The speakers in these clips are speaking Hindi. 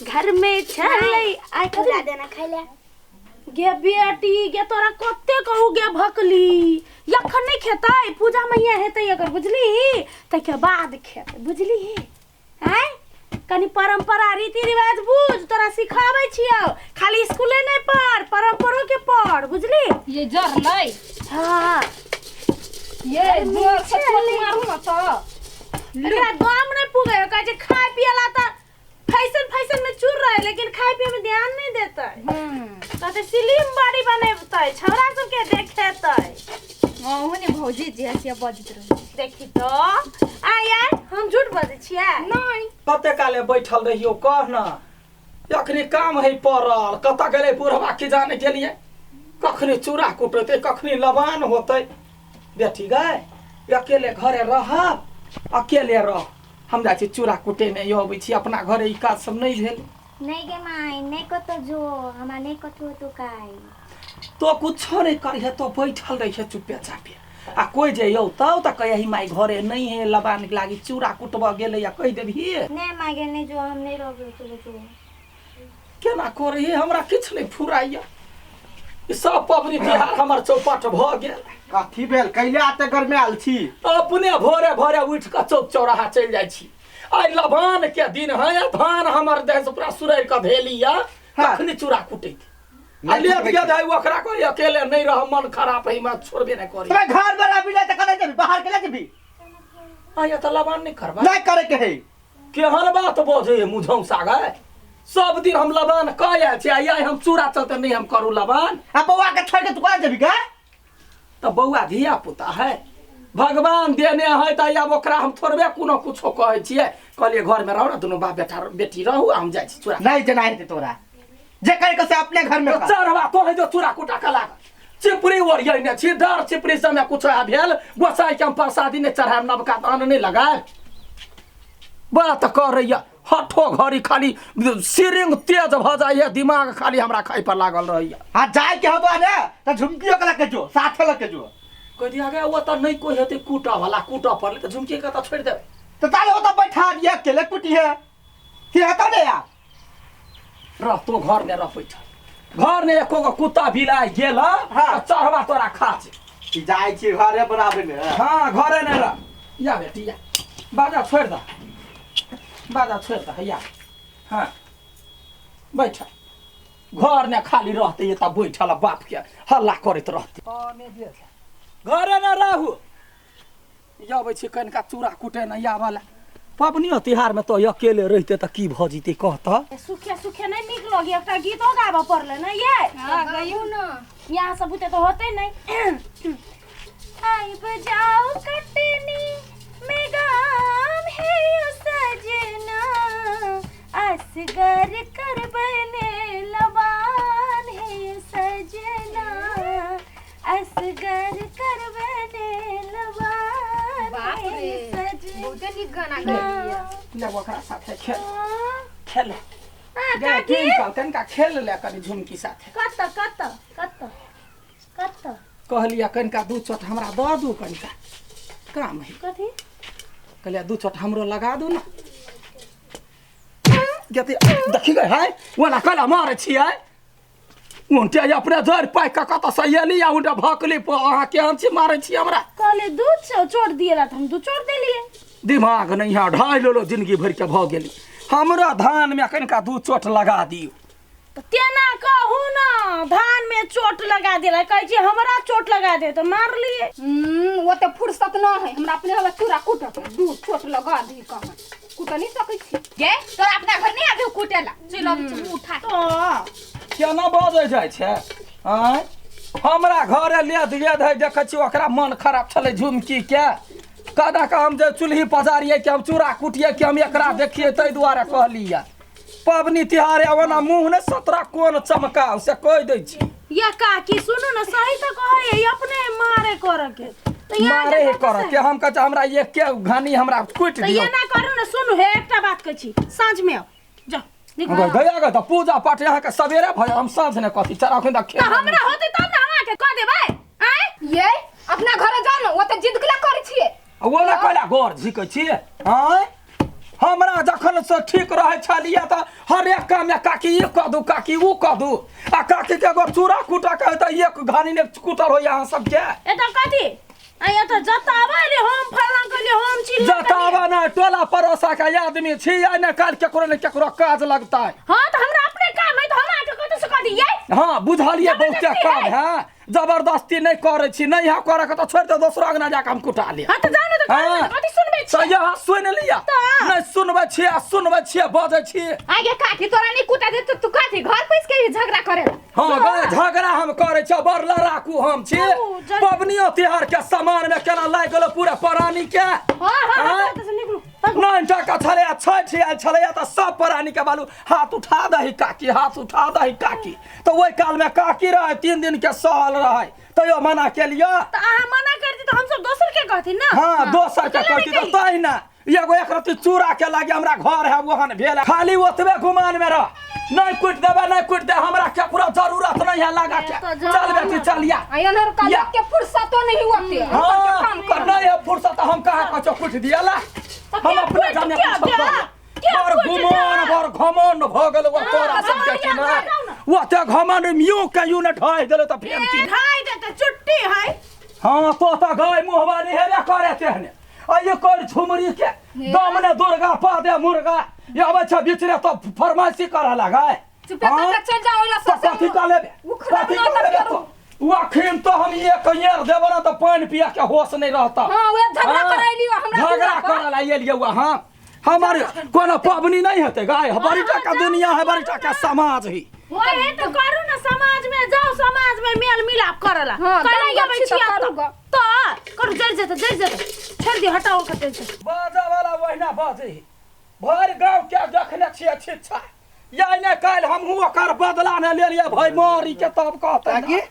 घर में छले आइ खिला देना खैले गे बेटी गे तोरा कते कहू गे भकली यखन नहीं खेतै पूजा मैया हेतै अगर बुझली त के बाद खेतै बुझली हैं कनी परंपरा रीति रिवाज बुझ तोरा सिखाबै छियौ खाली स्कूले नहीं पढ़ परंपरा के पढ़ बुझली ये जर नहीं हां ये जोर से मारू न तो एकरा गाम नहीं पुगे कहै छै खाय पियला त फैशन में चूर रहे लेकिन खाए पिए में ध्यान नहीं देता कहते स्लिम बॉडी बनेबतै छौरा सब के देखेतै ओहने भौजी जे हसिया बजत रहे देखी तो आय हम झूठ बजै छियै नहीं कते काले बैठल रहियो कह न अखनी काम है पड़ल कत गेलै बुढ़वा के जाने के लिए कखनी चूड़ा कुटते कखनी लबान होते बेटी गए अकेले घरे रहब अकेले रह हम जाइ छी चूड़ा कुटे नहीं अबै छी अपना घरे ई काज सब नहीं भेल नहीं गे माई नहीं कतो जो हमरा नहीं कतो तो काई तो कुछो नहीं करिहे तो बैठल रहिए चुपे चापे आ कोई जे यौ तब त कहि माई घरे नहीं है लबान के लागी चूड़ा कुटबा गेलै या कहि देबही नहीं मागे नहीं जो हम नहीं रहबे तो केना करही हमरा किछ नहीं फुराइया ई सब पबनी बिहार हमर चौपट भ गेल कथी भेल कैले आते घर में आल छी अपने भोरे भोरे उठ के चौक चौराहा चल जाइ छी आई लबान के दिन है धान हमर देह से पूरा सुरैर के धेलिया कखनी चूड़ा कुटै लेट गेल है ओकरा कोई अकेले नहीं रह मन खराब है मैं छोड़बे नहीं करी तोरा घर बड़ा बिले त कने जेबी बाहर केले जेबी आया त लबान नहीं करबा नहीं करे के है केहन बात बोझे मुझौ सागे सब दिन हम लबान कया छी आई हम चूड़ा चलते नहीं हम करू लबान आ बौआ के छोड़ के तू कहां जेबी का तो बौआ धिया पुता है भगवान देने है त अब ओकरा हम थोड़बे कोनो कुछो कहै छियै कहलिए घर में रहो ना दोनों बाप बेटा बेटी रहू हम जाइ छी चूड़ा नहीं जना है तोरा जे करे के से अपने घर में चढ़वा कहै जो चूड़ा कुटा कला चिपरी ओरियै ने छी डर चिपरी समय कुछ आ भेल गोसाई के हम प्रसादी ने चढ़ाब नबका अन्न नहीं लगाए बात करैया हठो घड़ी खाली सिरिंग तेज भ जाइए दिमाग खाली हमरा खाई पर लागल रहैया हां जाय के होबा ने त झुमकियो कला के जो साथे लग के जो कह दिया गया वो त नहीं कोई हेते कूटा वाला कूटा पर त झुमकी का त छोड़ देबे तो ताले हो तो बैठा दिया अकेले कुटी है कि हटा दे यार रह तो घर में रह बैठा घर में एको कुत्ता बिला गेल हां चढ़वा तोरा खा छी जाय छी घरे बनाबे ने हां घरे नहीं रह या बेटी या बाजा छोड़ द बाजा छोड़ द या हां बैठा घर में खाली रहते ये त बैठल बाप के हल्ला करत रहते घरे न रहू जाबै छी कनिका चूड़ा कुटे न या वाला पबनी तिहार में तो अकेले रहते त की भ जीते कहत सुखे सुखे नहीं निक लगी एकटा गीतो गाबा पड़ले ना ये हां गयू न यहाँ सब बुते तो होते नहीं आई बजाओ कटनी में गाम है यो सजना असगर कर बने लबान है यो सजना असगर कर बने लबान बाप रे बहुत निक गाना ले ओकरा साथे खेल खेल हां गे कनका खेल ले कनी झुमकी साथे कत कहलिया कनका दू चोट हमरा द दू कनका काम है कथी कहलिया दू चोट हमरो लगा दू ना गते देखि गए है ओना कला मारे छियै उनटे अपने जर पाइ का कत सयली या उनटा भकली प अहाँ के हम छी मारे छी हमरा कहले दूध से चोट दिएला त हम दू चोट देलिए दिमाग नहीं है ढाई लो जिंदगी भर के भ गेली हमरा धान में कनका दू चोट लगा दियो तेना कहू ना धान में चोट लगा देला कहै छी हमरा चोट लगा दे तो मार लिए वो तो फुर्सत न है हमरा अपने हवा चूड़ा कुटत दूध चोट लगा दी कहां कुट नहीं सकै छी गे तोरा अपना घर नहीं आबे कुटेला चलो उठा तो केना बजै जाइ छै आय हमरा घरे ले दिए है देखै छी ओकरा मन खराब छलै झुमकी के कदा का हम जे चुल्ही पजारिए के हम चूड़ा कुटिए के हम एकरा देखिए तै दुआरे कहलिया पबनी तिहार ओना मुंह ने 17 कोन चमकाव से कह दै छी या काकी सुनो ना सही तो कहै अपने मारे कर के तो मारे कर के हम कह हमरा ये के घानी हमरा कुट तो दियो ये ना करू ना सुनु हे एकटा बात कहै छी साँझ में जा गया ग त पूजा पाठ यहाँ के सवेरे भय हम साँझ ने कथी चराखन त खेल हमरा होते तब ना हमरा के कह देबै आय ये अपना घरे जाओ ना वो तो जिद कला करै छिए वो ना कहला घर झिकै छी हां हमरा जखन से ठीक रहे छलिए त हर एक काम में काकी ये कह दू काकी वो कह दू आ काकी के एगो चूड़ा कूटा के त एक घानी ने कुटल हो यहाँ सब के ए त कथी आया त जतावा ले हम फलना कले हम छी जतावा ना टोला परोसा का आदमी छी आ न काल केकरो ने केकरो काज लगता है। हां त हमरा अपने काम है त हम आके कत से कह दिए। हां बुझलिए बहुते काम है जबरदस्ती नहीं करे छी नहीं है करे के त छोड़ दे दोसरा अंगना जाके हम कुटा ले। हां त जानो त कथी सुनबे छी तो यहाँ सुन लिया नहीं सुनबे छी बजे छी आगे काकी तोरा नहीं कुटा दे तू काठी घर पैस के झगड़ा करे। हाँ गए झगड़ा हम करे छ बरला राखू हम छी पबनियो तिहार के सामान में केना लाग गेलो पूरा परानी के। हां त से निकलू नहीं टका छले छठ आयल छले त सब परानी के बालू हाथ उठा दही काकी हाथ उठा दही काकी तो वही काल में काकी रहे 3 दिन के साल रहे तो यो मना के लियो त आहा मना करती त हम सब दोसर के कहती ना। हां दोसर के कहती त तही ना एगो एक रति चूड़ा के लागे हमरा घर है वहन भेल खाली ओतबे गुमान में रह नहीं कुट देबे नहीं कुट दे हमरा के पूरा जरूरत नहीं है लगा के चल बेटी चलिया आया नर काल के फुर्सत नहीं होती हम के काम कर नहीं है फुर्सत हम कहा कचो कुट दियाला हम अपने जाने और गुमान और घमंड भ गेल वो तोरा सब के कि ना वो ते घमंड म्यू के यूनिट है देले त फेम की ढाई दे त चुट्टी है। हां तो गाय मुहबानी हेबे करे तेहने आइए कोई झुमरी के दामने दुर्गा पा दे मुर्गा ये बच्चा बीच रे तो फरमाइशी करा लगा चुप कर चल जाओ ला कथी का लेबे कथी का लेबे तो वाखिन तो हम एक येर देबो ना तो पानी पिया के होश नहीं रहता। हां वे झगड़ा कराइलियो हमरा झगड़ा करा ला लिए हुआ हां हमारे कोनो पबनी नहीं होते गाय बड़ी का दुनिया है बड़ी का समाज ही ओए हे तो करू ना समाज में जाओ समाज में मेल मिलाप करला करा या बचिया तो करू जर जत छोड़ दे हटाओ कते से बाजा वाला वहना बाजे भर गांव के देखने छिए छिछा या ने काल हम ओकर बदला न ले लिया भाई मारी के तब कहता काकी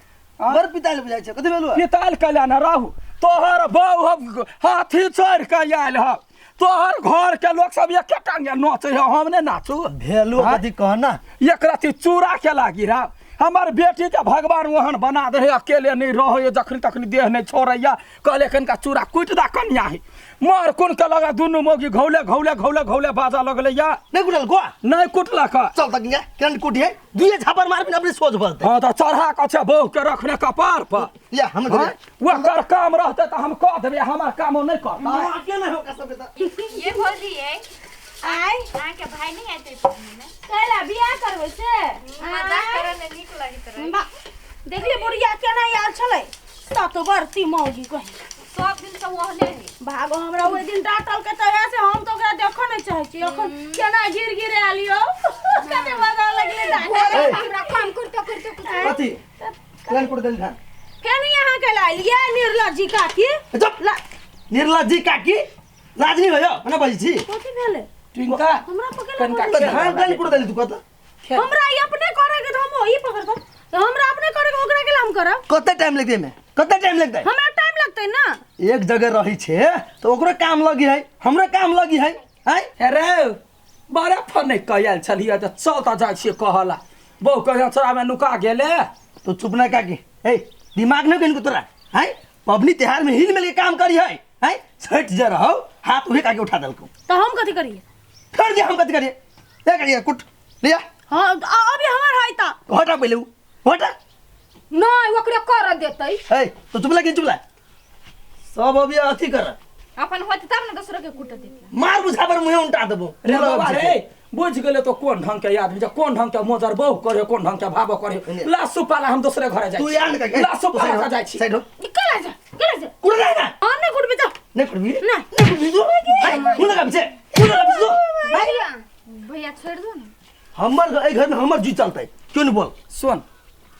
बर पिताल बुझाइ छ कथि भेलु पिताल कला न रहू तोहर बाऊ हम हाथी चढ़ के आयल ह तोहर घर के लोग सब एक टांगे नाचे हम ने नाचू भेलु कथि कहना एक राती चूड़ा के लागी रहा हमार बेटी के भगवान वहन बना दे अकेले नहीं रहो जखनी तखनी देह नहीं छोड़ैया कहले कनका चूड़ा कुट दा कन्या ही मार कोन के लगा दुनु मोगी घौले घौले घौले घौले बाजा लगले या नहीं कुटल को नहीं कुटला का चल तक केन कुटी है दुए झापर मार बिना अपने सोच बोलते हां तो चढ़ा के छ बहु के रखने कपार पर या हम वो कर काम रहते तो हम कह देबे हमार काम नहीं करता के नहीं हो का सब बेटा ये बोली है आई के भाई नहीं आते में कहला बियाह करबै से मजाक करे ने नीक लागी तरह देखली बुढ़िया केना यार छलै त तो बरती मौगी कहि सब दिन से वहले है भागो हमरा ओइ दिन डाटल के तरह से हम तो ओकरा देख नहीं चाहे छी अखन केना गिर आलियो कते मजा लगले डाटल हमरा काम करते कथि केन कुट देल था फेन यहाँ के लाइल ये निर्लज्जी काकी चुप निर्लज्जी काकी लाज नहीं भयो ना बजी छी कथि भेले टिंका हमरा पकड़ कनका तो धान केन कुट देल तू कत हमरा ई अपने करे के हम ई पकड़ दो हमरा अपने करे के ओकरा के हम करब कते टाइम लगते में कते टाइम लगते हमरा टाइम लगतै ना एक जगह रही छे तो ओकरो काम लगी है हमरो काम लगी है अरे बड़ा फन कयल छलिए त चलता जाइ छिए कहला बहु कहिया छोरा में नुका गेले तो चुप ना काकी ए दिमाग न कहीं को तोरा है पबनी त्योहार में हिल मिल के काम करी है छठ जा रहो हाथ उहे काके उठा दलको तो हम कथि करिए कर दिया हम कथि करिए ए करिए कुट लिया हां अभी हमर है ता हटा पहले हटा नहीं ओकरे कर देतै ए तो चुप लगे चुप ला सब अभी अथी कर अपन होत तब न दूसरे के कुट देती मार बुझा पर मुहे उल्टा देबो रे बाबा रे बुझ गेले तो कोन ढंग के याद है कोन ढंग के मोजर बहु करे कोन ढंग के भाबो करे ला सुपाला हम दूसरे घरे जाई तू यार न का ला सुपाला जाई छी साइड हो निकल जा कुट ना ना अन्ने कुट बेटा नहीं कुट भी ना नहीं कुट भी जो मुना का पीछे मुना का पीछे भैया भैया छोड़ दो ना हमर घर में हमर जी चलते क्यों नहीं बोल सुन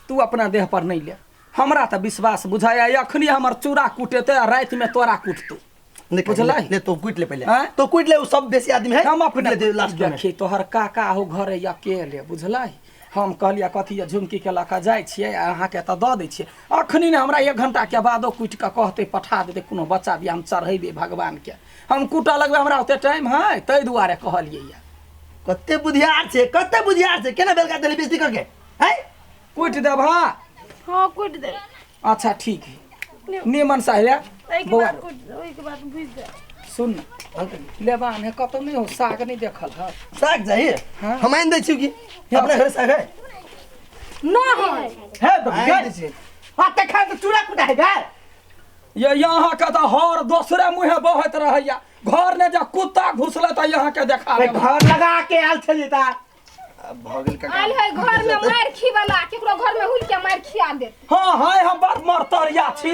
तू अपना देह पर नहीं ले हमरा त विश्वास बुझाया अखनी हमर चूड़ा कुटेते रात में तोरा कुटतू बुझला ले तो कुट ले पहले हैं? तो कुट ले वो सब बेसी आदमी है हम कुट अपने ले लास्ट में देखी तोहर काका हो घरे अकेले बुझला हम कहलिए कथी झुमकी के लका जाय छियै अहाँ के त द दै छियै अखनी ने हमरा 1 घंटा के बादो कुट के कहते पठा देते कोनो बच्चा भी हम चढ़ेबे भगवान के हम कुटा लगबे हमरा ओते टाइम है तै दुआरे कहलिए या कते बुधियार छे केना बेलका देली बेइज्जती करके हैं कुट देब हां हां कुट दे अच्छा ठीक है निमन साहिया ओइ के बाद कुट ओइ के बाद बुझ जा सुन न, हाँ काकी लेबान है कतौ नहीं हो साग नहीं देखल है साग चाहिए हाँ। हम आइन दै छी की अपने घर साग है ना है है आइन दै छी आते खाए तो चूड़ा कुटा है गा ये यहाँ के तो हर दूसरे मुँहे बहत रहैया घर ने जा कुत्ता घुसले तो यहाँ के देखा घर लगा के आल छली ता अब भगल का आइल है घर में मार खी वाला केकरो घर में हुल के मार खिया दे हाँ हाय हम बड़ मरतरिया छी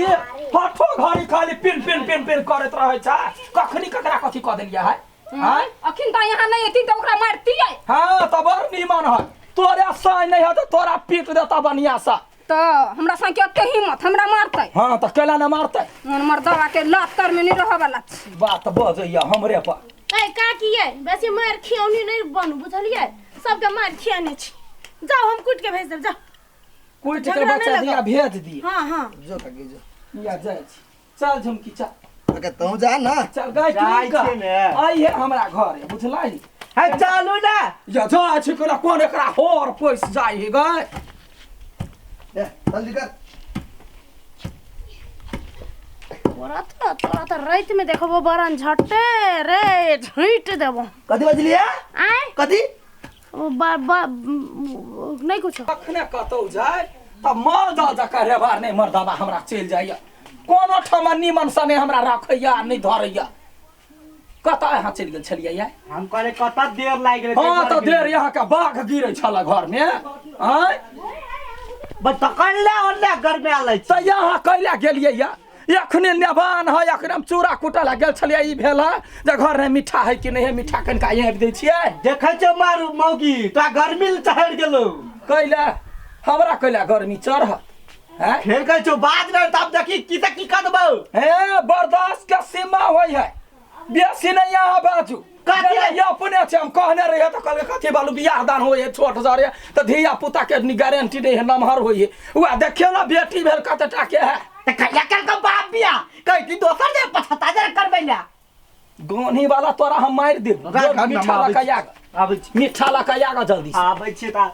हठो घड़ी खाली पिन पिन पिन पिन करत रहै छ कखनी ककरा कथी क देलिया है हां अखिन त यहाँ नहीं एती त ओकरा मारती है हां त बड़ निमन है तोरे साई नहीं है तो तोरा पीट देता बढ़िया सा तो हमरा संग के हिम्मत हमरा मारतै हां त केला न मारतै हमर दवा के लतर में नहीं रह वाला छी बात बजैया हमरे पर ए का किए बेसी मार खियौनी नहीं बनू बुझलिए सबके मार खियाने छी जाओ हम कुट के भेज देब जाओ कोई के झगड़ा बच्चा नहीं दिया भेज दी हां हां जो काकी जो या जाय छी चल झुमकी चल अगर तू जा ना चल गाय जाय की छी ने। आई है हमरा घर बुझलाई है चालू ना या जाय छी कोना कोन एकरा होर पैस जाय है गाय ले जल्दी कर तोरा तो रात में देखबो बरन झटे रे झीट देबो कथी बजलिया आय कथी नहीं कुछ अखने कतौ जाय त मर्द जका रेबार नहीं मर्दबा हमरा चल जाइया कोनो ठमा निमन सने हमरा रखैया नहीं धरैया कता यहाँ चल गेल छलिया या हम कहले कता देर लाग गेलै हां तो देर यहाँ के बाघ गिरै छला घर में आय बस तकल्ला ओल्ला घर में आलै त यहाँ कैला गेलियै या एखने नेबान है एकदम चूड़ा कुटल गेल छलिया ई भेल है जे घर में मीठा है कि नहीं है मीठा कनका यहाँ दै छियै देखै छ मारू मौगी तोरा गर्मी ल चढ़ गेलो कैला हमरा कैला गर्मी चढ़ हैं फेर कहै छ बात न तब देखी की करबौ हे बर्दाश्त के सीमा होय है बेसी नहीं यहाँ बाजू कथी है? ये अपने छे हम कहने रहे तो कल कथी बालू बियाह दान होय छोट जरे तो धिया पुता के गारंटी नहीं है नमहर होय वह देखियो ना बेटी भेल कतटा के है त कहिया कल का बाप बिया कहै की दोसर जे 75 करबै ला गोनी वाला तोरा हम मार देब राख हम मीठा आबै छी। लकाया आबै छी मीठा लकाया जल्दी से आबै छी ता